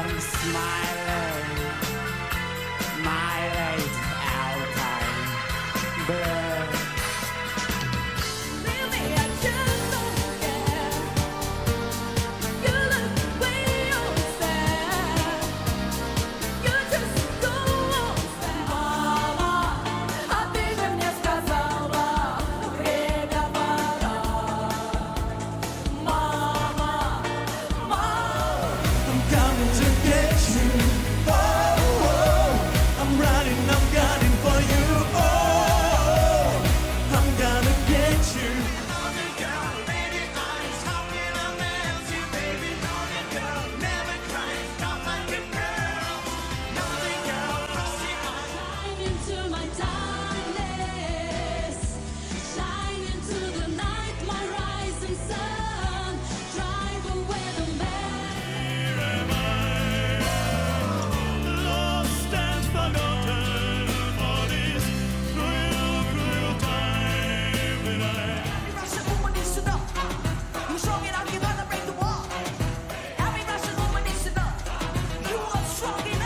I'm smiling, my late alpine bird. Really, I just don't care. You look way on sad. You just go on sad. Мама, а ты же мне сказала, время пора. Мама, мама. I'm coming to get you. Oh, oh, I'm running, I'm gunning for you. Oh, I'm gonna get you. Shine into my darkness. Shine into the night, my rising sun. Drive away the man. Lost and forgotten for this cruel, cruel time that I Every Russian woman needs to know. You're strong enough, you're gonna break the wall. Every Russian woman needs to know. You are strong enough.